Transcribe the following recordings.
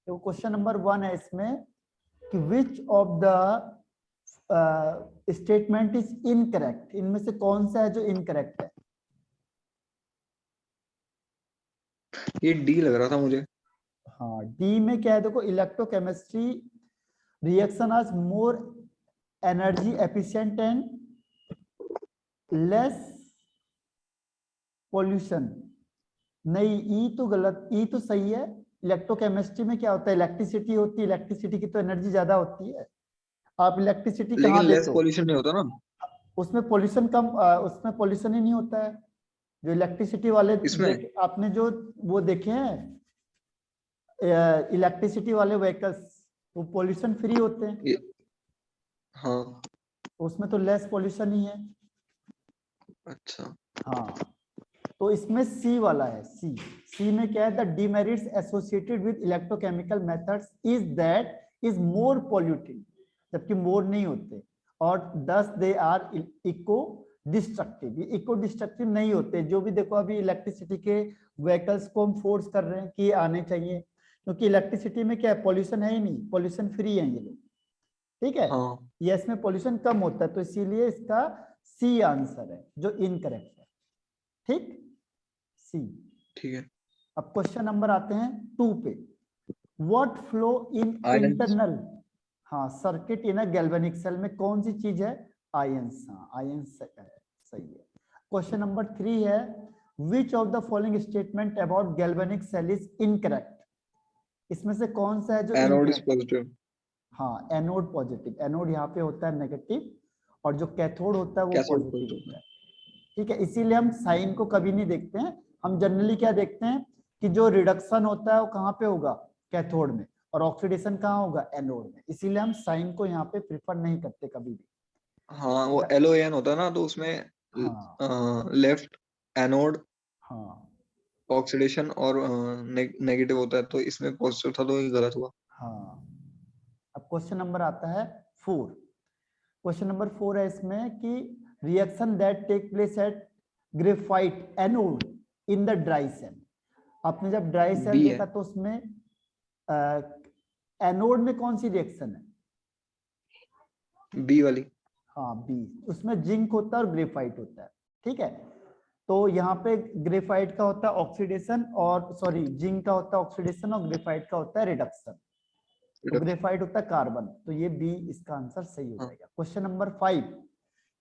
तो question number 1 है इसमें कि विच of the statement is incorrect, इनमें से कौन सा है जो इनकरेक्ट है? ये डी लग रहा था मुझे। हाँ, डी में क्या है देखो, electrochemistry reaction are more energy efficient and less pollution. नहीं, ई तो गलत, ई तो सही है। इलेक्ट्रोकेमिस्ट्री में क्या होता है, इलेक्ट्रिसिटी होती है, इलेक्ट्रिसिटी की तो एनर्जी ज्यादा होती है। आप इलेक्ट्रिसिटी लेकिन कहाँ लेस देते हो? पॉल्यूशन नहीं होता ना उसमें पॉल्यूशन कम, उसमें पॉल्यूशन ही नहीं होता है। जो इलेक्ट्रिसिटी वाले इसमें। आपने जो वो देखे हैं इलेक्ट्रिसिटी वाले व्हीकल्स, वो पॉल्यूशन फ्री होते हैं, ये, हाँ तो उसमें तो लेस पॉल्यूशन ही है। अच्छा। हाँ, तो इसमें सी वाला है, सी। सी में क्या है, the demerits associated with electrochemical methods is that is more polluting, जबकि मोर नहीं होते, और दस दे आर इको डिस्ट्रक्टिव। ये इको डिस्ट्रक्टिव नहीं होते। जो भी देखो अभी इलेक्ट्रिसिटी के व्हीकल्स को हम फोर्स कर रहे हैं कि ये आने चाहिए, क्योंकि इलेक्ट्रिसिटी में क्या है, पॉल्यूशन है ही नहीं, पॉल्यूशन फ्री है ये लोग। ठीक है, हाँ ये इसमें पॉल्यूशन कम होता है, तो इसीलिए इसका सी आंसर है जो इनकरेक्ट है। ठीक, सी। ठीक है। अब क्वेश्चन नंबर आते हैं 2 पे। What flow in iron. Internal, हाँ, circuit in a galvanic cell में कौन सी चीज है? आयंस। हाँ, आयंस सही है। क्वेश्चन नंबर 3 है, which of the following statement about galvanic cell is incorrect? इसमें से कौन सा है जो एनोड इज इनकरेक्ट? पॉजिटिव। हाँ, एनोड पॉजिटिव। एनोड यहाँ पे होता है नेगेटिव, और जो कैथोड होता है वो कैथोड पॉजिटिव पॉजिटिव होता है। ठीक है, इसीलिए हम साइन को कभी नहीं देखते हैं। हम जनरली क्या देखते हैं कि जो रिडक्शन होता है वो कहाँ पे होगा, कैथोड में, और ऑक्सीडेशन कहाँ होगा, एनोड में। इसीलिए हम साइन को यहाँ पे प्रिफर नहीं करते कभी भी। हाँ वो LON होता है ना, तो उसमें हाँ लेफ्ट एनोड हाँ ऑक्सीडेशन और नेगेटिव होता है, तो इसमें पॉजिटिव था तो ये गलत हुआ। हाँ। अब क्वेश्चन नंबर आता है 4। क्वेश्चन नंबर 4 है इसमें कि reaction that take place at graphite anode in the dry cell. आपने जब ड्राई सेल बी है। देखा तो उसमें एनोड में कौन सी रिएक्शन है? बी वाली। हाँ, बी। उसमें जिंक होता है और ग्रेफाइट होता है। ठीक है, तो यहाँ पे ग्रेफाइट का होता है ऑक्सीडेशन, और सॉरी, जिंक का होता है ऑक्सीडेशन और ग्रेफाइट का होता है रिडक्शन। तो ग्रेफाइट होता है कार्बन, तो ये बी इसका आंसर सही हो जाएगा। Question number 5,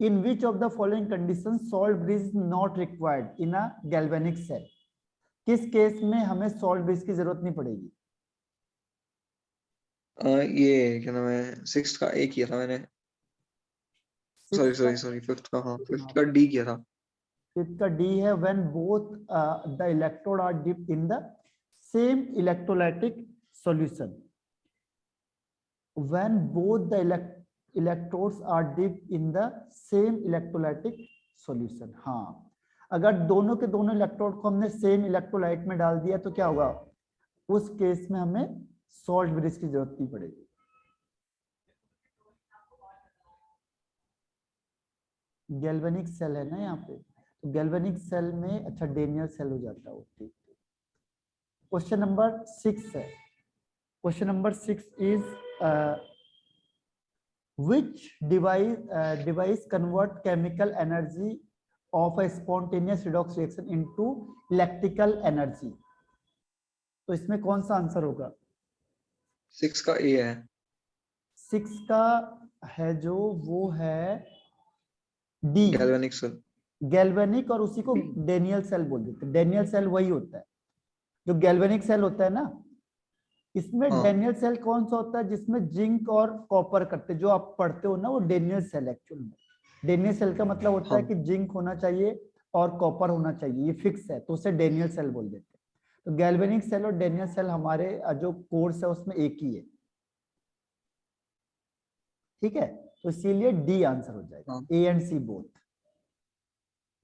in which of the following condition salt bridge is not required in a galvanic cell? किस केस में हमें सॉल्ट ब्रिज की जरूरत नहीं पड़ेगी? ये क्या नाम है, 6 का ए किया था मैंने। सॉरी सिक्स का, सॉरी सॉरी, 5th का, हाँ 5th हाँ, का डी किया था। फिफ्थ का डी है, when both the electrode are dipped in the same electrolytic solution. when both the electrodes are dipped in the same electrolytic solution। हाँ, अगर दोनों के दोनों इलेक्ट्रोड को हमने सेम इलेक्ट्रोलाइट में डाल दिया तो क्या होगा, उस केस में हमें सॉल्ट ब्रिज की जरूरत नहीं पड़ेगी। गैल्वेनिक सेल है ना यहाँ पे, तो गैल्वेनिक सेल में अच्छा डेनियल सेल हो जाता है वो। ठीक। क्वेश्चन नंबर 6 है। Question number 6 is which device convert chemical energy of a spontaneous redox reaction into electrical energy? तो इसमें कौन सा आंसर होगा? 6 का ए है। 6 का है जो, वो है डी, गैल्वेनिक सेल। गैल्वेनिक, और उसी को डेनियल सेल बोल देते हैं। डेनियल सेल वही होता है जो गैल्वेनिक सेल होता है ना। इसमें हाँ डेनियल सेल कौन सा होता है, जिसमें जिंक और कॉपर करते, जो आप पढ़ते हो ना, वो डेनियल सेल एक्चुअल में। डेनियल सेल का मतलब होता है हाँ कि जिंक होना चाहिए और कॉपर होना चाहिए, ये फिक्स है, तो उसे डेनियल सेल बोल देते हैं। तो गैल्वेनिक सेल और डेनियल सेल हमारे जो कोर्स है उसमें एक ही है। ठीक है, तो इसीलिए डी आंसर हो जाएगा, हाँ। A and C both.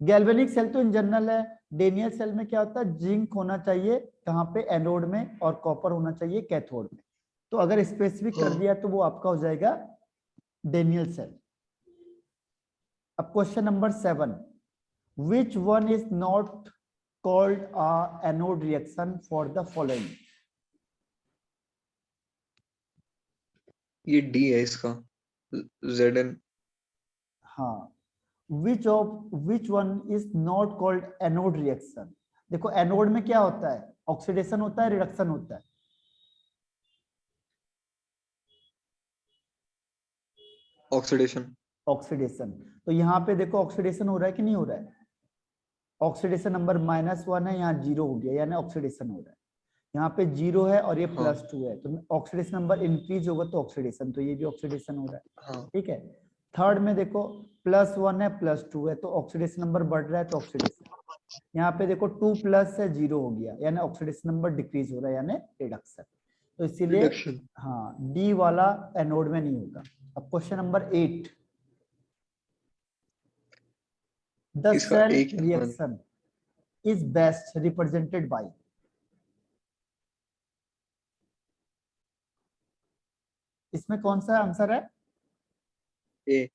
Galvanic cell तो इन जनरल है। डेनियल सेल में क्या होता है, जिंक होना चाहिए कहाँ पे, एनोड में, और कॉपर होना चाहिए कैथोड में। तो अगर स्पेसिफिक कर दिया तो वो आपका हो जाएगा डेनियल सेल। अब question number 7, which one is not called a anode reaction for the following? ये डी है इसका, Zn। हाँ, which one is not called anode reaction? देखो एनोड में क्या होता है, ऑक्सीडेशन होता है, रिडक्शन होता है। ऑक्सीडेशन। ऑक्सीडेशन, तो यहाँ पे देखो ऑक्सीडेशन हो रहा है कि नहीं हो रहा है? ऑक्सीडेशन नंबर -1 है, यहाँ 0 हो गया, यानी ऑक्सीडेशन हो रहा है। यहाँ पे 0 है और ये हाँ। +2 है, तो ऑक्सीडेशन नंबर इंक्रीज होगा तो ऑक्सीडेशन, तो ये भी ऑक्सीडेशन हो रहा है। हाँ। ठीक है। थर्ड में देखो +1 है +2 है, तो ऑक्सीडेशन नंबर बढ़ रहा है तो ऑक्सीडेशन। यहाँ पे देखो 2 प्लस है 0 हो गया, यानी ऑक्सीडेशन नंबर डिक्रीज हो रहा है, यानी रिडक्शन। तो इसीलिए रिडक्शन। हाँ, डी वाला एनोड में नहीं होगा। अब क्वेश्चन नंबर 8, द इसका सेल एक है। हाँ। Reaction is best represented by. इसमें कौन सा आंसर है? ए।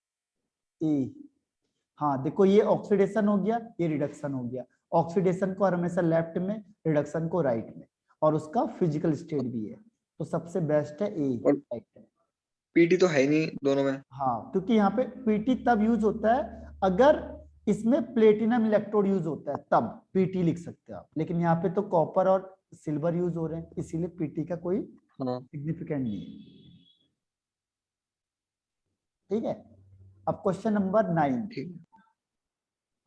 ए। हाँ देखो, ये ऑक्सीडेशन हो गया, ये रिडक्शन हो गया। ऑक्सीडेशन को हमेशा लेफ्ट में, रिडक्शन को राइट में, और उसका फिजिकल स्टेट भी है, तो सबसे बेस्ट है ए। और राइट है। पीटी तो है ही नहीं दोनों में। हाँ, क्योंकि यहाँ पे पीटी तब यूज होता है अगर इसमें प्लेटिनम इलेक्ट्रोड यूज होता है, तब पीटी लिख सकते हो आप, लेकिन यहाँ पे तो कॉपर और सिल्वर यूज हो रहे हैं, इसीलिए पीटी का कोई हाँ। सिग्निफिकेंट नहीं है। ठीक है। अब क्वेश्चन नंबर 9, ठीक।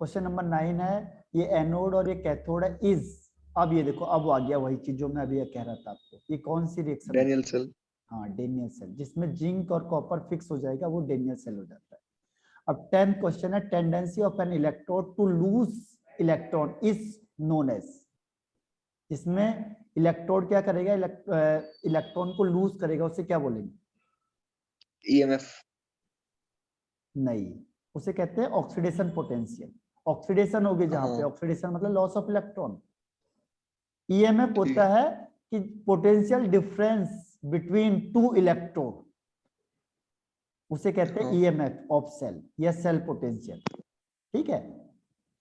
क्वेश्चन नंबर 9 है, ये एनोड और ये कैथोड है, इज। अब ये देखो, अब आ गया वही चीज जो मैं अभी कह रहा था आपको, ये कौन सी रिएक्शन? Daniell cell. हाँ, डेनियल सेल, जिसमें जिंक और कॉपर फिक्स हो जाएगा, वो डेनियल सेल हो जाता है। अब 10th क्वेश्चन है, tendency of an electrode to lose electron is known as. इसमें इलेक्ट्रोड क्या करेगा, इलेक्ट्रॉन को लूज करेगा, उसे क्या बोलेंगे? ईएमएफ। नहीं, उसे कहते हैं ऑक्सीडेशन पोटेंशियल। ऑक्सीडेशन होगी जहां पे, हाँ। ऑक्सीडेशन मतलब लॉस ऑफ इलेक्ट्रॉन। ईएमएफ ठीक। होता है कि potential difference between two electrode, उसे कहते हैं हाँ। ईएमएफ ऑफ सेल या सेल पोटेंशियल। ठीक है।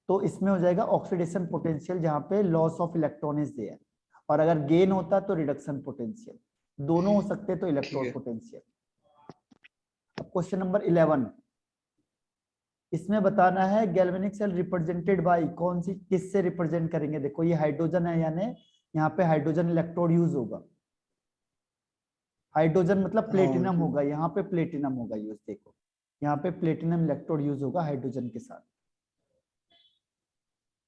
तो इसमें हो जाएगा ऑक्सीडेशन पोटेंशियल, जहां पे loss of electron is there, और अगर गेन होता तो रिडक्शन पोटेंशियल। दोनों हो सकते तो ठीक इलेक्ट्रॉन है। पोटेंशियल। अब क्वेश्चन नंबर 11, इसमें बताना है गैल्वेनिक सेल रिप्रेजेंटेड बाय, कौन सी, किससे रिप्रेजेंट करेंगे? देखो ये हाइड्रोजन है, यानी यहाँ पे हाइड्रोजन इलेक्ट्रोड यूज होगा। हाइड्रोजन मतलब प्लेटिनम हाँ। होगा, यहाँ पे प्लेटिनम होगा यूज। देखो यहाँ पे प्लेटिनम इलेक्ट्रोड यूज होगा हाइड्रोजन के साथ।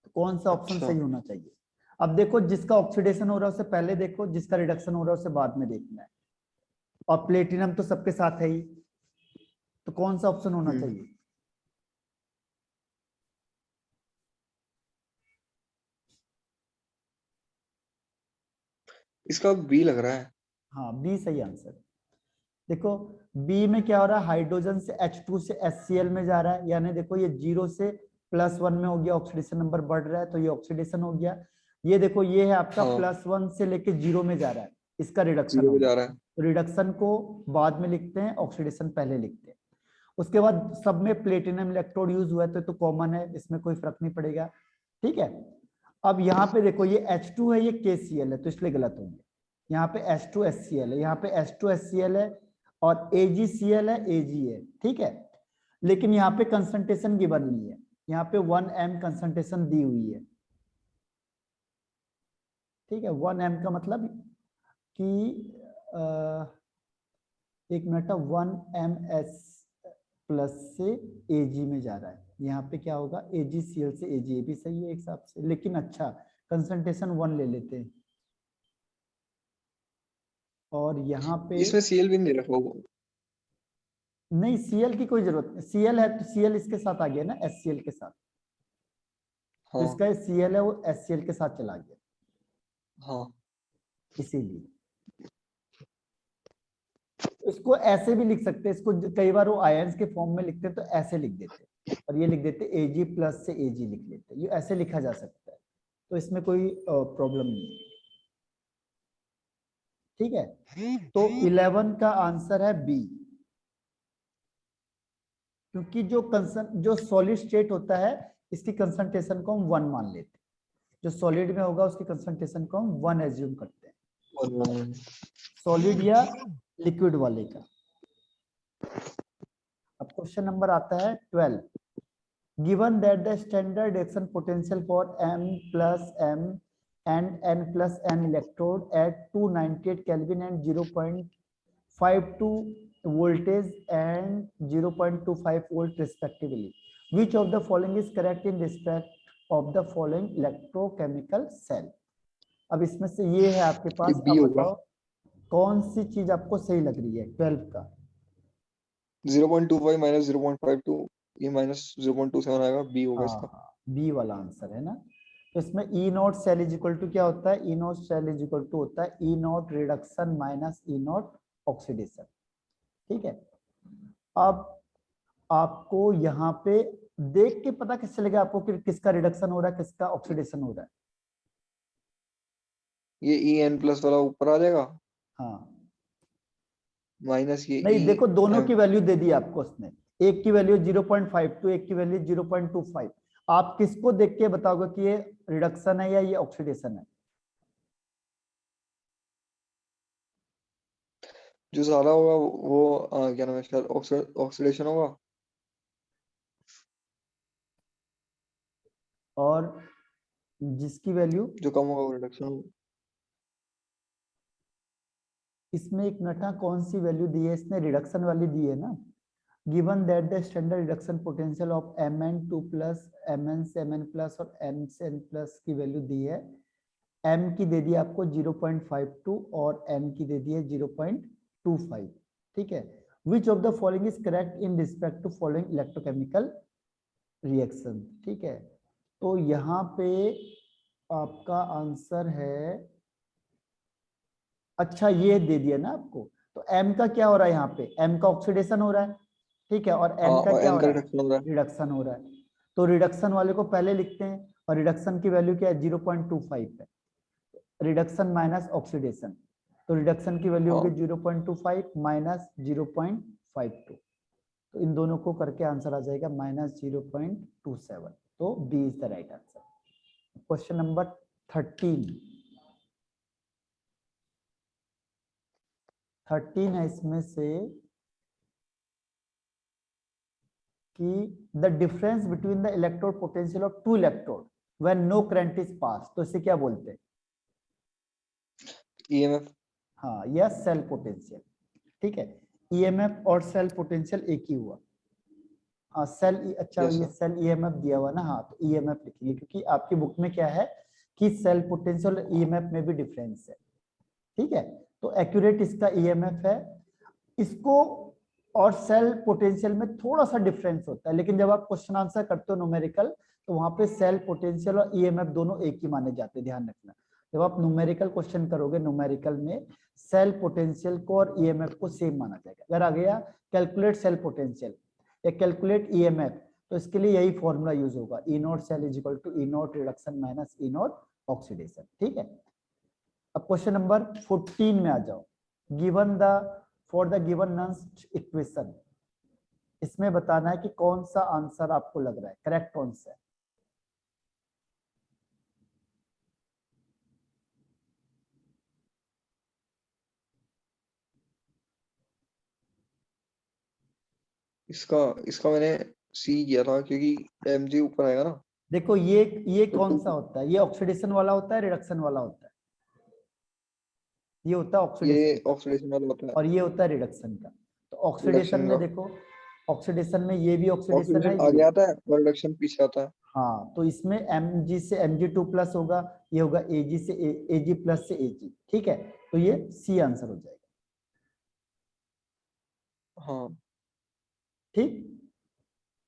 तो कौन सा ऑप्शन अच्छा। सही होना चाहिए? अब देखो, जिसका ऑक्सीडेशन हो रहा है उसे पहले देखो, जिसका रिडक्शन हो रहा है उसे बाद में देखना है, और प्लेटिनम तो सबके साथ है ही, तो कौन सा ऑप्शन होना चाहिए? इसका बी लग रहा है। हाँ, बी सही आंसर। देखो बी में क्या हो रहा है, हाइड्रोजन से H2 से HCl में जा रहा है, यानी देखो ये 0 से +1 में हो गया, ऑक्सीडेशन नंबर बढ़ रहा है, तो ये ऑक्सीडेशन हो गया। ये देखो, ये है आपका हाँ। +1 से लेके 0 में जा रहा है, इसका रिडक्शन जीरो हो पे गया। जा रहा है। तो रिडक्शन को बाद में लिखते हैं, ऑक्सीडेशन पहले लिखते हैं। उसके बाद सब में प्लेटिनम इलेक्ट्रोड यूज हुआ है, तो कॉमन है, इसमें कोई फर्क नहीं पड़ेगा। ठीक है। अब यहाँ पे देखो, ये H2 है, ये KCl है, तो इसलिए गलत होंगे। यहाँ पे H2HCl है, यहाँ पे H2HCl है, और AgCl है, Ag है। ठीक है। लेकिन यहाँ पे कंसंट्रेशन गिवन नहीं है, यहाँ पे 1m कंसंट्रेशन दी हुई है। ठीक है, 1m का मतलब कि एक मिनट, 1ms प्लस से Ag में जा रहा है, यहाँ पे क्या होगा, AgCl से Ag, भी सही है एक हिसाब से, लेकिन अच्छा कंसंट्रेशन 1 ले लेते हैं। और यहाँ पे इसमें सीएल भी नहीं रखा होगा। नहीं, Cl की कोई जरूरत नहीं, Cl है तो Cl इसके साथ आ गया ना, HCl के साथ। तो हाँ। इसका Cl है, वो HCl के साथ चला गया, हाँ। इसीलिए। इसको ऐसे भी लिख सकते हैं, इसको कई बार वो आयंस के फॉर्म में लिखते हैं तो ऐसे लिख देते हैं, और ये लिख देते Ag प्लस से Ag लिख लेते हैं, ये ऐसे लिखा जा सकता है, तो इसमें कोई प्रॉब्लम नहीं है। ठीक है। तो 11 का आंसर है बी, क्योंकि जो सॉलिड स्टेट होता है, इसकी कंसंट्रेशन को हम 1 मान लेते हैं, जो सॉलिड में होगा उसकी कंसंट्रेशन को हम 1 एज्यूम करते हैं, और सॉलिड या लिक्विड वाले का। अब क्वेश्चन नंबर आता है 12। Given that the standard reaction potential for m plus m and n plus n electrode at 298 Kelvin and 0.52 voltage and 0.25 volt respectively, which of the following is correct in respect of the following electrochemical cell? अब इसमें से ये है आपके ये पास, B अब होगा। बताओ कौन सी चीज आपको सही लग रही है 12 का। 0.25 माइनस 0.52, ये माइनस 0.27 आएगा, बी होगा इसका। हाँ, बी वाला आंसर है ना। तो इसमें E naught cell is equal to क्या होता है, E naught cell is equal to होता है E naught reduction minus E naught oxidation. ठीक है, अब आपको यहाँ पे देख के पता कैसे चलेगा आपको कि किसका रिडक्शन हो रहा है किसका ऑक्सीडेशन हो रहा है। ये ई एन प्लस वाला ऊपर आ जाएगा, हाँ माइनस ये नहीं, ई देखो दोनों एम। की वैल्यू दे दी आपको उसने, एक की वैल्यू 0.52, एक की वैल्यू 0.25। आप किसको देख के बताओगे कि ये रिडक्शन है या ये ऑक्सीडेशन है। जो ज्यादा होगा वो क्या नाम है, शायद ऑक्सीडेशन होगा। और जिसकी वैल्यू, जो कम होगा वो रिडक्शन होगा। इसमें एक नटा कौन सी वैल्यू दी है, इसने रिडक्शन वाली दी है ना। Given that the standard reduction potential of Mn2 plus Mn से Mn प्लस और N से N प्लस की वैल्यू दी है, M की दे दी आपको 0.52 और N की दे दी है 0.25। ठीक है, which of the following is correct in respect to following electrochemical reaction. ठीक है, तो यहाँ पे आपका आंसर है, अच्छा ये दे दिया ना आपको, तो M का क्या हो रहा है यहाँ पे, M का ऑक्सीडेशन हो रहा है। ठीक है, और हाँ, N का और क्या एन हो का रहा है, रिडक्शन हो रहा है। रिडक्शन हो रहा है। तो रिडक्शन वाले को पहले लिखते हैं, और रिडक्शन की वैल्यू क्या है 0.25 है, रिडक्शन माइनस ऑक्सीडेशन। तो रिडक्शन की वैल्यू होगी हाँ 0.25 माइनस 0.52, तो इन दोनों को करके आंसर आ जाएगा -0.27। तो B is the right answer. Question number 13 है इसमें से कि the difference between the electrode potential of two electrode when no current is pass, तो इसे क्या बोलते हैं। ईएमएफ। हाँ, यह सेल पोटेंशियल। ठीक है, ईएमएफ और सेल पोटेंशियल एक ही हुआ। हाँ सेल, अच्छा यस ये सर। सेल ईएमएफ दिया हुआ ना, हाँ तो ईएमएफ लिखेंगे क्योंकि आपकी बुक में क्या है कि सेल पोटेंशियल और ईएमएफ में भी डिफरेंस है। ठीक है, तो एक्यूरेट इसका ईएमएफ है, इसको और सेल पोटेंशियल में थोड़ा सा डिफरेंस होता है, लेकिन जब आप क्वेश्चन आंसर करते हो न्यूमेरिकल तो वहां पे सेल पोटेंशियल और ईएमएफ दोनों एक ही माने जाते हैं, ध्यान रखना। जब आप न्यूमेरिकल क्वेश्चन करोगे, न्यूमेरिकल में सेल पोटेंशियल को और ईएमएफ को सेम माना जाएगा। अगर आ गया कैलकुलेट सेल पोटेंशियल या कैलकुलेट ईएमएफ, तो इसके लिए यही फॉर्मूला यूज होगा, E naught cell is equal to E naught reduction minus E naught oxidation. ठीक है, अब क्वेश्चन नंबर 14 में आ जाओ। Given the for the given नंस इक्वेशन, इसमें बताना है कि कौन सा आंसर आपको लग रहा है करेक्ट कौन सा है। इसका इसका मैंने सी किया था क्योंकि एमजी ऊपर आएगा ना। देखो ये तो कौन सा होता है, ये ऑक्सीडेशन वाला होता है रिडक्शन वाला होता है, ये होता है ऑक्सीडेशन ये का ऑक्सीडेशन वाला होता है। और ये होता है रिडक्शन का। तो ऑक्सीडेशन रिडक्शन में का। देखो, ऑक्सीडेशन में ये भी ऑक्सीडेशन ऑक्सीडेशन है आगे ये। आता है और रिडक्शन पीछे आता है। हाँ, तो इसमें Mg से Mg2 प्लस होगा, ये होगा Ag से Ag प्लस से Ag। ठीक है, तो ये सी आंसर हो जाएगा। हाँ ठीक,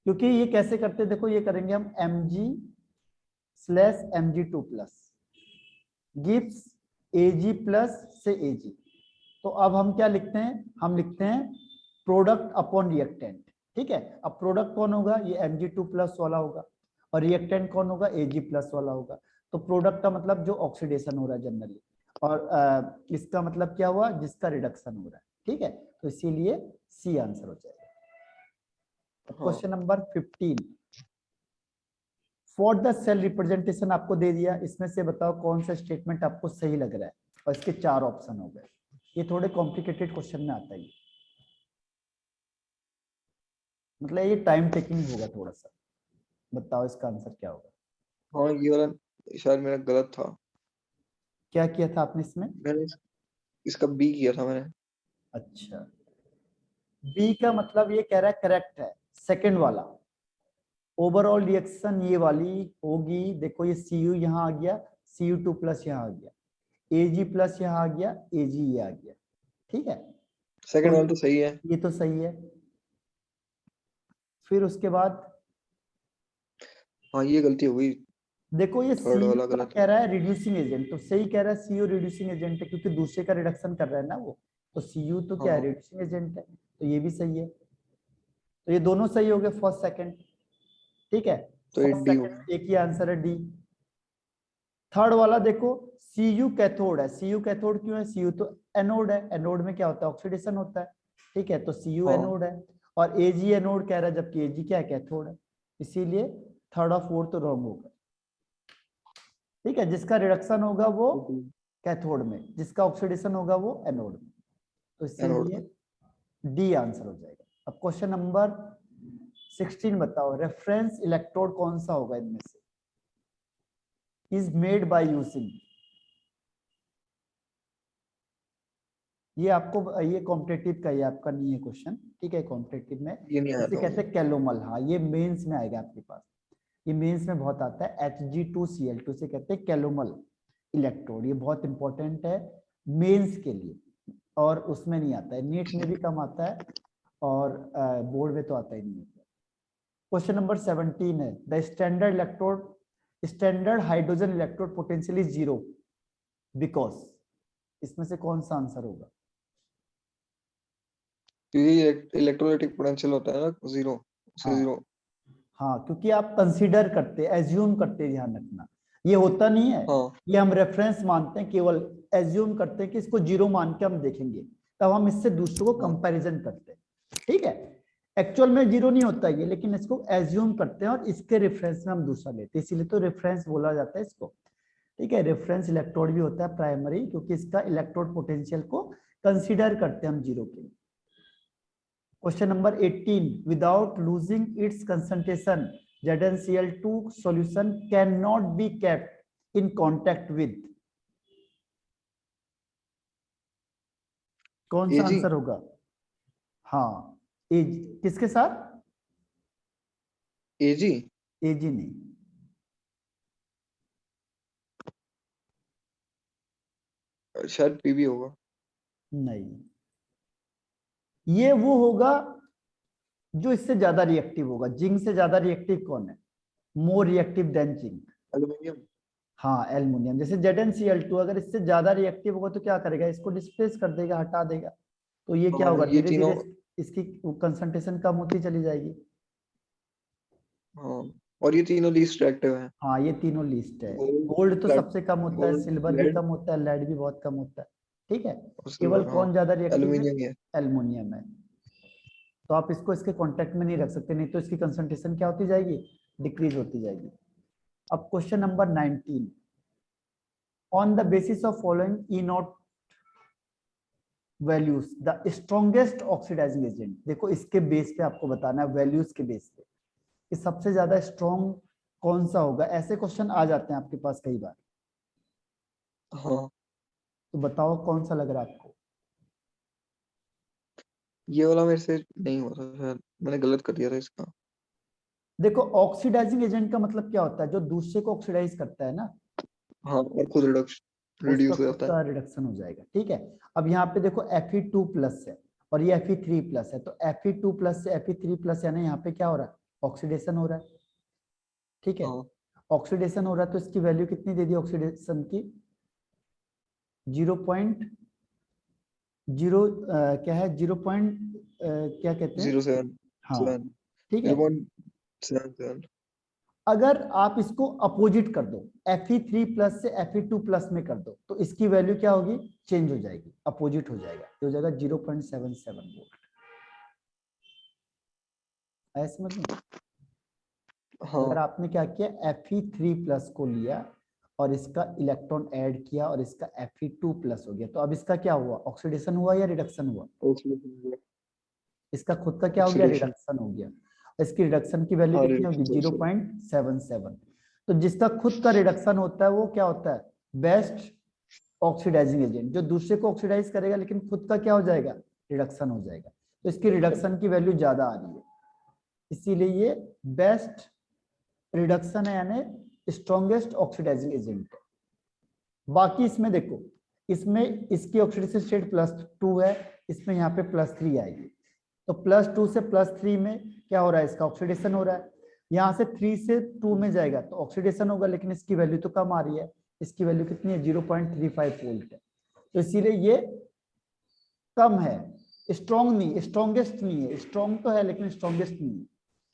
क्योंकि ये कैसे करते हैं, देखो ये करेंगे हम Mg slash Mg2 plus gives Ag plus से Ag। तो अब हम क्या लिखते हैं, हम लिखते हैं प्रोडक्ट अपॉन रिएक्टेंट। ठीक है, अब प्रोडक्ट कौन होगा, ये Mg2 प्लस वाला होगा, और रिएक्टेंट कौन होगा, Ag प्लस वाला होगा। तो प्रोडक्ट का मतलब जो ऑक्सीडेशन हो रहा है जनरली, और इसका मतलब क्या हुआ, जिसका रिडक्शन हो रहा है। ठीक है, तो इसीलिए सी आंसर हो जाएगा। हाँ। Question number 15, for the cell representation आपको दे दिया, इसमें से बताओ कौन सा स्टेटमेंट आपको सही लग रहा है, और इसके 4 ऑप्शन हो गए। ये थोड़े कॉम्प्लिकेटेड क्वेश्चन में आता है, मतलब ये टाइम टेकिंग होगा थोड़ा सा। बताओ इसका आंसर क्या होगा। हाँ ये वाला शायद मेरा गलत था, क्या किया था आपने इसमें? मैंने इसका बी किया था मैंने। अच्छा, बी का मतलब ये कह रहा है करेक्ट है, सेकंड वाला। ओवरऑल रिएक्शन ये वाली होगी, देखो ये Cu यहाँ आ गया, Cu2 प्लस यहाँ आ गया, Ag प्लस यहाँ आ गया, Ag ये आ गया, ठीक है। सेकंड तो वाला तो सही है। ये तो सही है। फिर उसके बाद हाँ ये गलती हो गई, देखो ये थर्ड Cu वाला का गलत कह है। रहा है रिड्यूसिंग एजेंट, तो सही कह रहा है Cu रिड्यूसिंग एजेंट है, क्योंकि दूसरे का रिडक्शन कर रहा है ना वो, तो Cu तो क्या है, हाँ रिड्यूसिंग एजेंट है, तो ये भी सही है। तो ये दोनों सही हो गए, फर्स्ट सेकंड, ठीक है। तो ये फर्स्ट डी हो गया। सेकंड एक ही आंसर है, डी। थर्ड वाला देखो, Cu कैथोड है, Cu कैथोड क्यों है, Cu तो एनोड है, एनोड में क्या होता है, ऑक्सीडेशन होता है, ठीक है, तो Cu हाँ एनोड है। और Ag एनोड कह रहा है, जबकि Ag क्या है, कैथोड है, इसीलिए थर्ड और फोर्थ तो रॉन्ग होगा, ठीक है। जिसका रिडक्शन होगा वो कैथोड में, जिसका ऑक्सीडेशन होगा वो एनोड में, तो एनोड इसीलिए में। डी आंसर हो जाएगा। अब क्वेश्चन नंबर 16 बताओ, रेफरेंस इलेक्ट्रोड कौन सा होगा इनमें से, इज मेड बाय यूजिंग, ये आपको ये कॉम्पिटेटिव का, ये आपका नहीं है क्वेश्चन, ठीक है, कॉम्पिटेटिव में ये नहीं आया इसे था कहते मुझे। हैं कैलोमल, हाँ ये मेंस में आएगा आपके पास, ये मेंस में बहुत आता है, Hg2Cl2 से कहते हैं कैलोमल इलेक्ट्रोड, ये बहुत इंपॉर्टेंट है मेंस के लिए, और उसमें नहीं आता है, नीट में भी कम आता है, और बोर्ड में तो आता ही नहीं है। क्वेश्चन नंबर 17 है, the standard electrode, standard hydrogen electrode potential is 0 because, इसमें से कौन सा आंसर होगा? क्योंकि इलेक्ट्रोलाइटिक पोटेंशियल होता है ना जीरो, उसे हाँ जीरो। हाँ, क्योंकि आप कंसीडर करते, एज्यूम करते, ध्यान रखना, ये होता नहीं है, हाँ ये हम रेफरेंस मानते हैं, केवल एज्यूम करते हैं कि इसको जीरो मान के हम देखेंगे, तब हम इससे दूसरों को हाँ कंपैरिजन करते हैं, ठीक है। एक्चुअल में जीरो नहीं होता ये, लेकिन इसको एज्यूम करते हैं और इसके रेफरेंस में हम दूसरा लेते हैं, इसीलिए तो रेफरेंस बोला जाता है इसको, ठीक है। रेफरेंस इलेक्ट्रोड भी होता है प्राइमरी, क्योंकि इसका इलेक्ट्रोड पोटेंशियल को कंसीडर करते हैं हम जीरो के लिए। Question number 18. Without losing its concentration, ZnCl2 solution cannot be kept in contact with. कौन सा एजी। आंसर होगा? हाँ, एज, किसके साथ? एजी एजी नहीं, शायद पीबी होगा। नहीं, ये वो होगा जो इससे ज्यादा रिएक्टिव होगा। जिंक से ज्यादा रिएक्टिव कौन है? More reactive than zinc. Aluminium. हाँ एल्युमिनियम, जैसे ZnCl2 अगर इससे ज्यादा रिएक्टिव होगा तो क्या करेगा, इसको डिस्प्लेस कर देगा, हटा देगा, तो ये क्या हाँ होगा, ये धीरे तीनों। धीरे इसकी कंसंट्रेशन कम होती चली जाएगी। हाँ और ये तीनों लीस्ट रिएक्टिव हैं। हाँ ये तीनों लिस्ट है। गोल्ड, गोल्ड तो प्लेट, सबसे कम होता है, गोल्ड, सिल्वर भी लेड कम होता है, लेड भी बहुत कम होता है, ठीक है। और केवल सिल्वर। हाँ कौन ज्यादा रिएक्टिव है? एल्यूमिनियम ही है। एल्युमिनियम है। तो आप इसको इसके कांटेक्ट में नहीं रख सकते, नहीं तो इसकी कंसंट्रेशन क्या होती जाएगी, डिक्रीज होती जाएगी। अब question number 19, on the basis of following E nought values the strongest oxidising agent, देखो इसके बेस पे आपको बताना है, वैल्यूज के बेस पे कि सबसे ज्यादा स्ट्रॉन्ग कौन सा होगा, ऐसे क्वेश्चन आ जाते हैं आपके पास कई बार, हाँ तो बताओ कौन सा लग रहा है आपको? ये वाला मेरे से नहीं हो रहा, शायद मैंने गलत कर दिया था इसका। देखो ऑक्सीडाइजिंग एजेंट का मतलब क्या होता है, जो दूसरे को ऑक्सीडाइज करता है ना, हाँ और खुद उसका रिड्यूस हो खुद जाता है। का रिडक्शन हो जाएगा, ठीक है। अब यहाँ पे देखो Fe2 प्लस है और ये Fe3 प्लस है, तो Fe2 प्लस से Fe3 प्लस यानी यहाँ पे क्या हो रहा है, ऑक्सीडेशन हो रहा है, ठीक है। हाँ ऑक्सीडेशन हो रहा है तो इसकी वैल्यू कितनी दे दी ऑक्सीडेशन की, 0.0 क्या है, 0. क्या कहते हैं, 0.7 हाँ 7 ठीक है। 0.77। अगर आप इसको अपोजिट कर दो, Fe3 प्लस से Fe2 प्लस में कर दो, तो इसकी वैल्यू क्या होगी, चेंज हो जाएगी, अपोजिट हो जाएगा, ये हो जाएगा 0.77 वोल्ट। ऐसे समझ में? हाँ अगर आपने क्या किया Fe3+ को लिया और इसका इलेक्ट्रॉन ऐड किया और इसका Fe2+ हो गया, तो अब इसका क्या हुआ, ऑक्सीडेशन हुआ या रिडक्शन हुआ? इसका खुद का क्या हो गया, ऑक्सीडेशन। रिडक्शन हो गया। इसकी रिडक्शन की वैल्यू हाँ कितनी होगी, रिडक्शन। 0.77। तो जिसका खुद का रिडक्शन होता है वो क्या होता है, बेस्ट ऑक्सीडाइजिंग एजेंट। जो दूसरे को ऑक्सीडाइज करेगा लेकिन खुद का क्या हो जाएगा, रिडक्शन हो जाएगा। तो इसकी रिडक्शन की वैल्यू ज्यादा आ रही है, इसीलिए ये बेस्ट रिडक्शन है, यानी स्ट्रॉन्गेस्ट ऑक्सीडाइजिंग एजेंट है। बाकी इसमें देखो, इसमें इसकी ऑक्सीडेशन स्टेट +2 है, इसमें यहाँ पे +3 आएगी। तो +2 से +3 में क्या हो रहा है, इसका ऑक्सीडेशन हो रहा है। यहाँ से 3 से 2 में जाएगा तो ऑक्सीडेशन होगा, लेकिन इसकी वैल्यू तो कम आ रही है। इसकी वैल्यू कितनी है, 0.35 वोल्ट है। तो इसीलिए ये कम है, स्ट्रॉन्ग नहीं, स्ट्रॉन्गेस्ट नहीं है। स्ट्रॉन्ग तो है लेकिन स्ट्रॉन्गेस्ट नहीं है।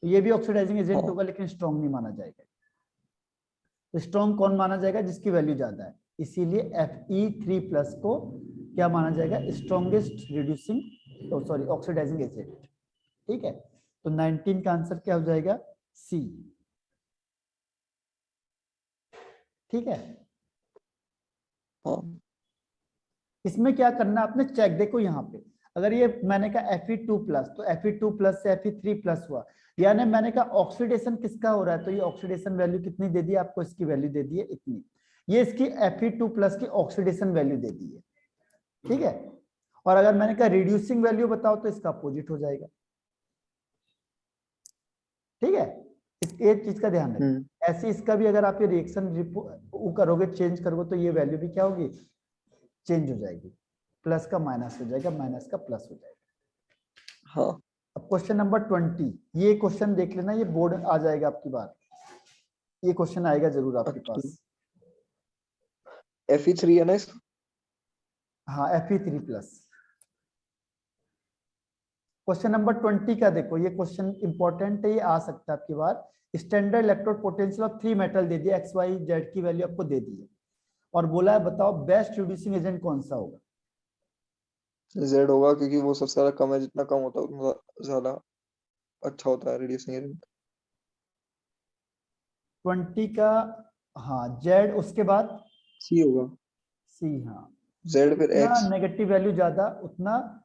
तो ये भी ऑक्सीडाइजिंग एजेंट हाँ होगा लेकिन स्ट्रॉन्ग नहीं माना जाएगा। तो स्ट्रॉन्ग कौन माना जाएगा, जिसकी वैल्यू ज्यादा है। इसीलिए Fe3+ को क्या माना जाएगा, strongest reducing, sorry oxidising agent. ठीक है, तो 19 का आंसर क्या हो जाएगा, सी। ठीक है, हाँ इसमें क्या करना है आपने, चेक देखो यहाँ पे, अगर ये मैंने कहा Fe2+ तो Fe2+ से Fe3+ हुआ, यानी मैंने कहा ऑक्सीडेशन किसका हो रहा है, तो ये ऑक्सीडेशन वैल्यू कितनी दे दी आपको, इसकी वैल्यू दे दी है इतनी। ये इसकी Fe2+ की ऑक्सीडेशन वैल्यू दे दी है। ठीक है, और अगर मैंने कहा रिड्यूसिंग वैल्यू बताओ तो इसका अपोजिट हो जाएगा। ठीक है, इस एक चीज का ध्यान रखें। ऐसे इसका भी अगर आप ये रिएक्शन करोगे, चेंज करोगे, तो ये वैल्यू भी क्या होगी, चेंज हो जाएगी। प्लस का माइनस हो जाएगा, माइनस का प्लस हो जाएगा। हाँ। अब क्वेश्चन नंबर 20, ये क्वेश्चन देख लेना, ये बोर्ड आ जाएगा आपकी बात, ये क्वेश्चन आएगा जरूर आपके पास। Fe3 है ना इसका? हाँ, Fe3+। क्वेश्चन नंबर 20 का देखो, ये क्वेश्चन इंपॉर्टेंट है, ये आ सकता है आपकी बात। Standard electrode potential of 3 metal दे दिया, XYZ की वैल्यू आपको दे दी है, और बोला है बताओ बेस्ट रिड्यूसिंग एजेंट कौन सा होगा। Z होगा, क्योंकि वो सबसे ज्यादा कम है, जितना कम होता है उतना ज्यादा अच्छा होता है रिड्यूसिंग एजेंट। 20 का, हाँ Z, उसके बाद C होगा। C। हाँ, Z फिर जितना X। नेगेटिव वैल्यू ज्यादा उतना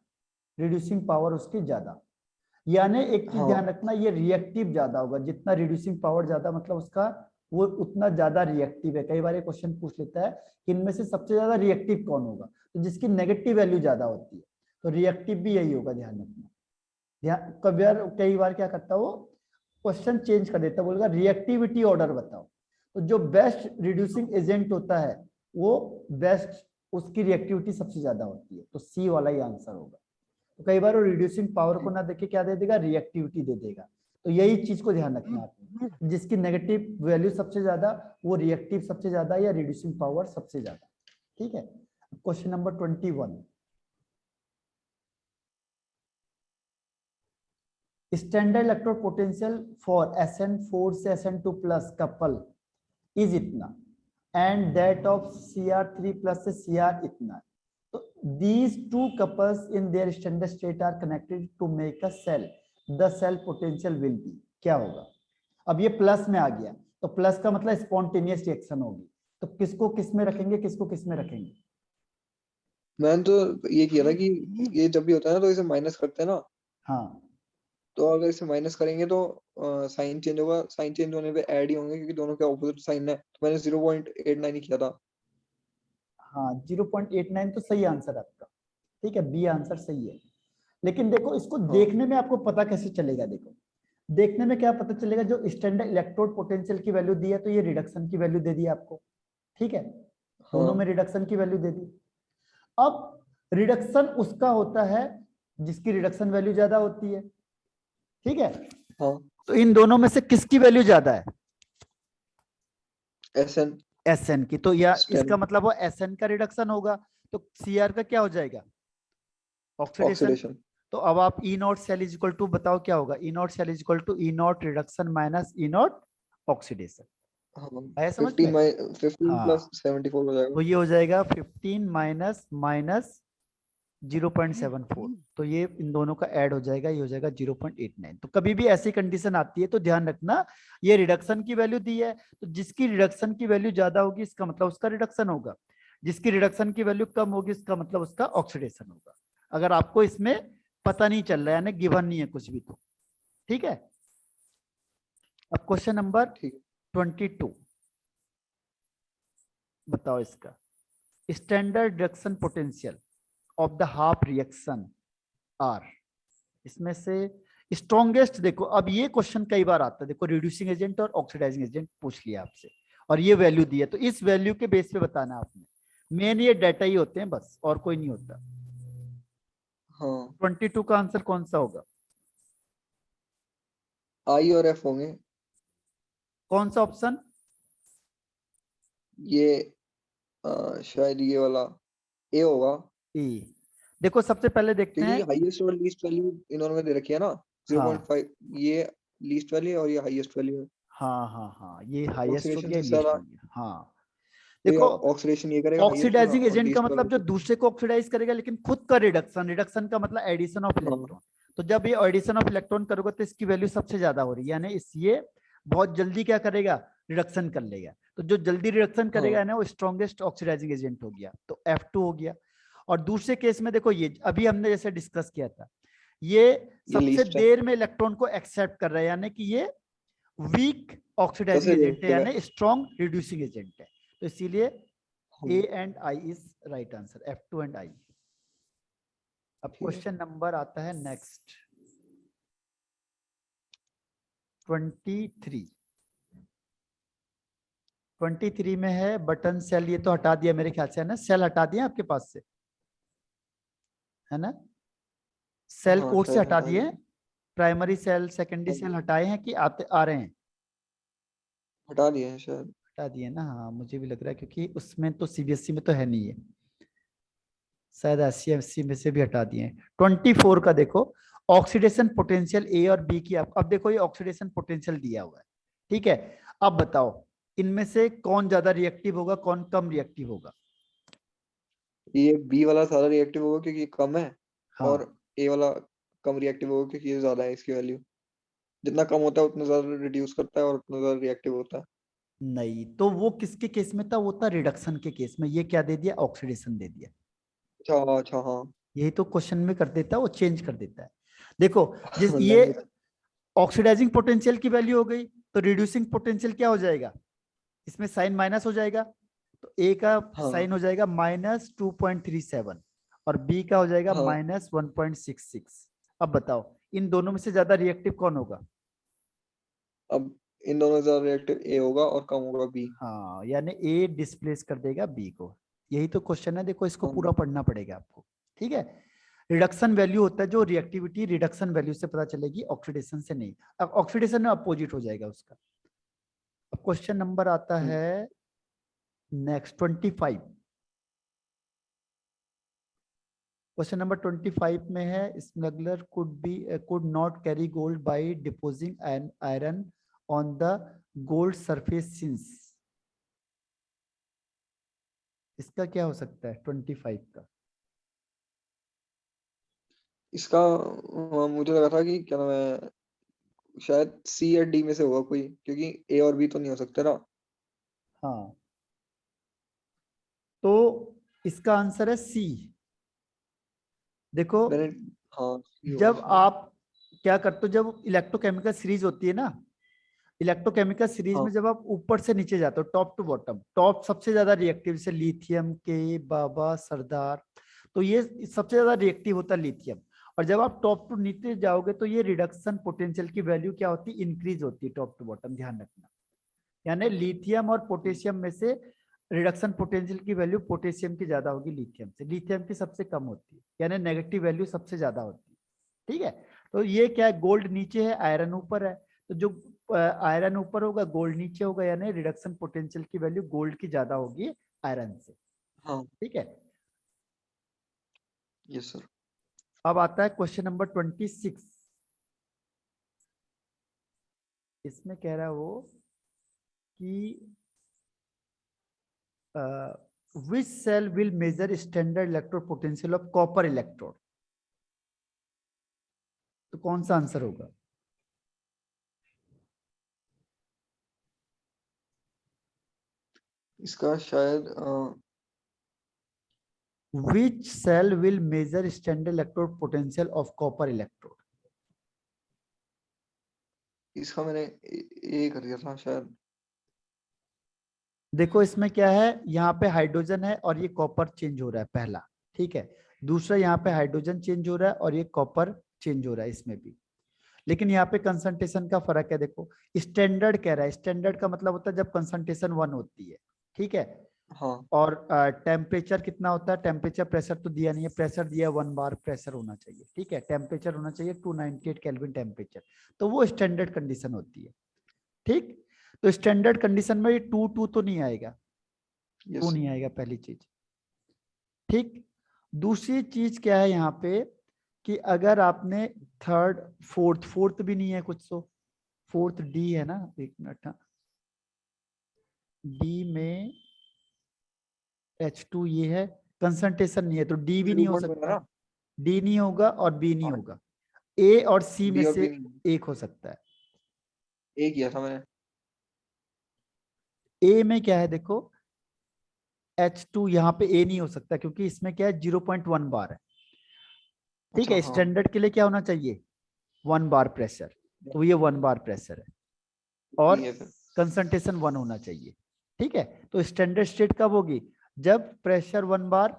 रिड्यूसिंग पावर उसकी ज्यादा। यानी एक चीज हाँ ध्यान रखना, ये रिएक्टिव ज्यादा होगा, जितना रिड्यूसिंग पावर ज्यादा मतलब उसका वो उतना ज्यादा रिएक्टिव है। कई बार ये क्वेश्चन पूछ लेता है कि इनमें से सबसे ज्यादा रिएक्टिव कौन होगा, तो जिसकी नेगेटिव वैल्यू ज्यादा होती है, तो रिएक्टिव भी यही होगा, ध्यान रखना। कई बार क्या करता है वो, क्वेश्चन चेंज कर देता है, बोलेगा रिएक्टिविटी ऑर्डर बताओ। तो जो बेस्ट रिड्यूसिंग एजेंट होता है वो बेस्ट, उसकी रिएक्टिविटी सबसे ज्यादा होती है, तो सी वाला ही आंसर होगा। तो कई बार वो रिड्यूसिंग पावर को ना देके क्या दे देगा, रिएक्टिविटी दे देगा। तो यही चीज को ध्यान रखना आपको, जिसकी नेगेटिव वैल्यू सबसे ज्यादा वो रिएक्टिव सबसे ज्यादा या रिड्यूसिंग पावर सबसे ज्यादा। ठीक है, question number 21, standard electrode potential for SN4 से SN2+ कपल इज इतना, एंड दैट ऑफ Cr3+ से Cr इतना। तो these two couples in their standard state are connected to make a cell. The cell potential will be, क्या होगा। अब ये plus में आ गया, तो प्लस का मतलब स्पॉन्टेनियस रिएक्शन होगी, तो किसको किस में रखेंगे, किसको किस में रखेंगे। मैंने तो ये किया था कि ये जब भी होता है ना तो इसे माइनस करते हैं ना, हाँ, तो अगर इसे माइनस करेंगे तो साइन चेंज होगा, साइन चेंज होने पे ऐड ही होंगे क्योंकि दोनों के ऑपोजिट साइन है। तो मैंने 0.89 ही किया था। हाँ 0.89 तो सही आंसर आपका। ठीक है, बी आंसर सही है। लेकिन देखो इसको हाँ देखने में आपको पता कैसे चलेगा, देखो देखने में क्या पता चलेगा, जो स्टैंडर्ड इलेक्ट्रोड पोटेंशियल की वैल्यू दी है तो ये रिडक्शन की वैल्यू दे दी आपको। ठीक है, दोनों में हाँ रिडक्शन की वैल्यू दे दी। अब रिडक्शन उसका होता है जिसकी रिडक्शन वैल्यू ज्यादा होती है। ठीक है, हाँ। तो इन दोनों में से किसकी वैल्यू ज्यादा है, SN SN की। तो या इसका स्टैंड मतलब वो SN का रिडक्शन होगा, तो Cr का क्या हो जाएगा, ऑक्सीडेशन। ऑक्सीडेशन। तो अब आप E nought cell is equal to बताओ क्या होगा, E nought cell is equal to E nought reduction minus E nought oxidation. हाँ आया समझ 15 में। 15 हाँ, प्लस 74 हो जाएगा। तो ये हो जाएगा 15 माइनस माइनस 0.74, तो ये इन दोनों का ऐड हो जाएगा, ये हो जाएगा 0.89। तो कभी भी ऐसी कंडीशन आती है तो ध्यान रखना, ये रिडक्शन की वैल्यू दी है, तो जिसकी रिडक्शन की वैल्यू ज्यादा होगी इसका मतलब उसका रिडक्शन होगा, जिसकी रिडक्शन की वैल्यू कम होगी इसका मतलब उसका ऑक्सीडेशन होगा। अगर आपको इसमें पता नहीं चल रहा है यानी गिवन नहीं है कुछ भी तो ठीक है। अब क्वेश्चन नंबर ठीक 22 बताओ इसका, standard reduction potential of the half reaction are, इसमें से स्ट्रॉन्गेस्ट, देखो अब ये क्वेश्चन कई बार आता है, देखो रिड्यूसिंग एजेंट और ऑक्सीडाइजिंग एजेंट पूछ लिया आपसे और ये वैल्यू दी है, तो इस वैल्यू के बेस पे बताना आपने, मेन ये डाटा ही होते हैं बस और कोई नहीं होता। हाँ 22 का आंसर कौन सा होगा, आई और एफ होंगे। कौन सा ऑप्शन, ये शायद ये वाला ए होगा, ए। देखो सबसे पहले देखते क्योंकि हैं, हाईएस्ट और लीस्ट वैल्यू इन्होंने दे रखी है ना, हाँ 0.5 ये लीस्ट वैल्यू और ये हाईएस्ट वैल्यू है। हाँ हाँ हाँ, ये हाईएस्ट हो ऑक्सीडेशन गया, सबसे लीस्ट ज्यादा, हो गया, हाँ। तो ये देखो ऑक्सीडेशन ये करेगा हाईएस्ट वाला ऑक्सीडाइजिंग और एजेंट का लीस्ट वाला मतलब जो दूसरे को ऑक्सीडाइज करेगा, लेकिन खुद का रिडक्शन, रिडक्शन का मतलब एडिशन ऑफ हाँ इलेक्ट्रॉन, तो जब ये एडिशन ऑफ इलेक्ट्रॉन करोगे तो इसकी वैल्यू सबसे ज्यादा हो रही है, यानी इस ये बहुत जल्दी क्या करेगा, रिडक्शन कर लेगा, तो जो जल्दी रिडक्शन हाँ करेगा ना वो स्ट्रॉन्गेस्ट ऑक्सीडाइजिंग एजेंट हो गया, तो F2 हो गया। और दूसरे केस में देखो ये अभी हमने जैसे डिस्कस किया था, ये ये सबसे लीस्ट है, देर में इलेक्ट्रॉन को एक्सेप्ट कर रहा है, यानी कि ये वीक ऑक्सीडाइजिंग सबसे एजेंट है रिएक्टिव है। यानी स्ट्रॉन्ग रिड्यूसिंग एजेंट है, तो इसीलिए हाँ A and I is right answer, F2 and I। अब ठीक है। क्वेश्चन नंबर आता है नेक्स्ट 23। 23 में है बटन सेल, ये तो हटा दिया मेरे ख्याल से है ना, सेल हटा दिया आपके पास से है ना, सेल हाँ कोड से शायद हटा हटा दिए, दिया। प्राइमरी सेल सेकेंडरी हाँ, सेल हटाए हैं कि आते आ रहे हैं, हटा दिए हैं शायद। हटा दिए ना, हाँ मुझे भी लग रहा है क्योंकि उसमें तो सीबीएसई में तो है नहीं है, शायद एससीएमसी में से भी हटा दिए हैं। 24 का देखो, ऑक्सीडेशन पोटेंशियल ए और बी की, अब देखो ये ऑक्सीडेशन पोटेंशियल दिया हुआ है, ठीक है। अब बताओ इनमें से कौन ज्यादा रिएक्टिव होगा, कौन कम रिएक्टिव होगा। ये बी वाला ज्यादा रिएक्टिव होगा क्योंकि ये कम है, और हाँ ए वाला कम रिएक्टिव होगा क्योंकि ये ज्यादा है इसकी वैल्यू। जितना कम होता है उतना ज्यादा रिड्यूस करता है और उतना ज्यादा रिएक्टिव होता है। नहीं, तो वो किसके केस में था, वो था रिडक्शन के केस में, ये क्या दे दिया, ऑक्सीडेशन दे दिया, अच्छा अच्छा हाँ। यही तो क्वेश्चन में कर देता है, वो चेंज कर देता है। देखो जिस ये लैंग्वेज। ऑक्सीडाइजिंग पोटेंशियल की वैल्यू हो गई, तो रिड्यूसिंग पोटेंशियल क्या हो जाएगा, इसमें साइन माइनस हो जाएगा, तो ए का हाँ साइन हो जाएगा -2.37 और बी का हो जाएगा हाँ। -1.66। अब बताओ इन दोनों में से ज्यादा रिएक्टिव कौन होगा, अब इन दोनों से ज्यादा रिएक्टिव ए होगा और कम होगा बी। हाँ यानी ए डिस्प्लेस कर देगा बी को, यही तो क्वेश्चन है, देखो इसको हाँ पूरा पढ़ना पड़ेगा आपको, ठीक है। रिडक्शन वैल्यू होता है जो रिएक्टिविटी रिडक्शन वैल्यू से पता चलेगी, ऑक्सीडेशन से नहीं, अब ऑक्सीडेशन में अपोजिट हो जाएगा उसका। अब क्वेश्चन नंबर आता हाँ। है नेक्स्ट 25। क्वेश्चन नंबर 25 में है, smuggler could not carry gold by depositing an iron on the gold surface since, इसका क्या हो सकता है 25 का, इसका मुझे लगा था कि क्या नाम है, शायद सी या डी में से होगा कोई, क्योंकि ए और बी तो नहीं हो सकते ना। हाँ तो इसका आंसर है सी। देखो मैंने, हाँ सी होगा जब शायद। आप क्या करते हो, जब इलेक्ट्रोकेमिकल सीरीज होती है ना, इलेक्ट्रोकेमिकल सीरीज हाँ में जब आप ऊपर से नीचे जाते हो टॉप टू बॉटम, टॉप सबसे ज्यादा रिएक्टिव से लिथियम के बाबा सरदार, तो ये सबसे ज्यादा रिएक्टिव होता है लिथियम, और जब आप टॉप टू नीचे जाओगे तो ये रिडक्शन पोटेंशियल की वैल्यू क्या होती है, इंक्रीज होती है टॉप टू बॉटम, ध्यान रखना। यानी लिथियम और पोटेशियम में से रिडक्शन पोटेंशियल की वैल्यू पोटेशियम की ज्यादा होगी लिथियम से, लिथियम की सबसे कम होती है, यानी नेगेटिव वैल्यू सबसे ज्यादा होती है, ठीक है। तो ये क्या है, गोल्ड नीचे है आयरन ऊपर है, तो जो आयरन ऊपर होगा गोल्ड नीचे होगा, यानी रिडक्शन पोटेंशियल की वैल्यू गोल्ड की ज्यादा होगी आयरन से, हाँ। ठीक है। Yes sir. अब आता है क्वेश्चन नंबर 26। इसमें कह रहा है वो कि which cell will measure standard electrode potential of copper electrode? तो कौन सा आंसर होगा? इसका शायद Which cell will measure standard electrode potential of copper electrode? इसका मैंने ए कर दिया था शायद। देखो इसमें क्या है, यहाँ पे हाइड्रोजन है और ये कॉपर चेंज हो रहा है पहला, ठीक है। दूसरा यहाँ पे हाइड्रोजन चेंज हो रहा है और ये कॉपर चेंज हो रहा है इसमें भी, लेकिन यहाँ पे कंसंट्रेशन का फर्क है। देखो स्टैंडर्ड कह रहा है, स्टैंडर्ड का मतलब होता है जब कंसंट्रेशन 1 होती है, ठीक है। हाँ और टेम्परेचर कितना होता है, टेम्परेचर प्रेशर तो दिया नहीं है, प्रेशर दिया 1 बार प्रेशर होना चाहिए, ठीक है। टेम्परेचर होना चाहिए 298 केल्विन टेम्परेचर, तो वो स्टैंडर्ड कंडीशन होती है, ठीक। तो स्टैंडर्ड कंडीशन में ये 2 तो नहीं आएगा, 2 यस नहीं आएगा पहली चीज, ठीक। दूसरी चीज क्या है यहाँ पे कि अगर आपने थर्ड फोर्थ भी नहीं है कुछ, तो फोर्थ डी है ना, एक मिनट, हाँ डी में H2 ये है, कंसंट्रेशन नहीं है तो डी भी नहीं हो 0.1 है सकता, ना। डी नहीं होगा और बी नहीं हाँ होगा, ए और सी में डी और से बी नहीं, एक हो सकता है। ए किया था मैंने। ए में क्या है देखो, H2 यहाँ पे ए नहीं हो सकता क्योंकि इसमें क्या है 0.1 बार है, ठीक अच्छा है। हाँ स्टैंडर्ड के लिए क्या होना चाहिए 1 बार प्रेशर, तो ये 1 बार प्रेशर है और ठीक है फिर। कंसंट्रेशन 1 होना चाहिए, ठीक है। तो स्टैंडर्ड स्टेट कब होगी, जब प्रेशर 1 बार,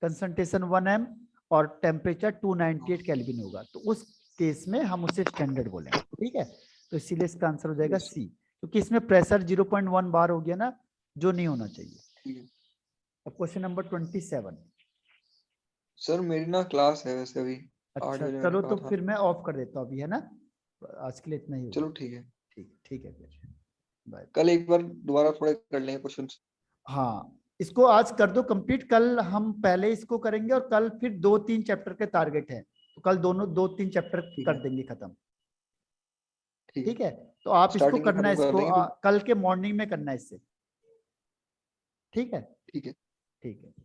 कंसंट्रेशन 1 m और टेम्परेचर 298 केल्विन होगा, तो उस केस में हम उसे स्टैंडर्ड बोलेंगे, ठीक है। तो इसीलिए इसका आंसर हो जाएगा Yes, सी, क्योंकि इसमें प्रेशर 0.1 बार हो गया ना, जो नहीं होना चाहिए। ठीक है अब क्वेश्चन नंबर 27। सर, मेरी ना क्लास है वैसे अभी 8 अच्छा बजे मैंने चलो, कहा तो था। फिर मैं ऑफ कर देता हूँ अभी, है ना, आज के लिए इतना ही होगा। चलो ठीक है, ठीक ठीक है, फिर बाय। कल एक बार दोबारा थोड़े कर लेंगे क्वेश्चंस। हाँ इसको आज कर दो कंप्लीट, कल हम पहले इसको करेंगे और कल फिर 2-3 चैप्टर के टारगेट है, तो कल दोनों 2-3 चैप्टर ठीक कर है देंगे खत्म, ठीक है, ठीक है। तो आप इसको स्टार्टिंग में करना है, खत्म कर इसको देंगे फिर। कल के मॉर्निंग में करना है इससे, ठीक है। ठीक है। ठीक है।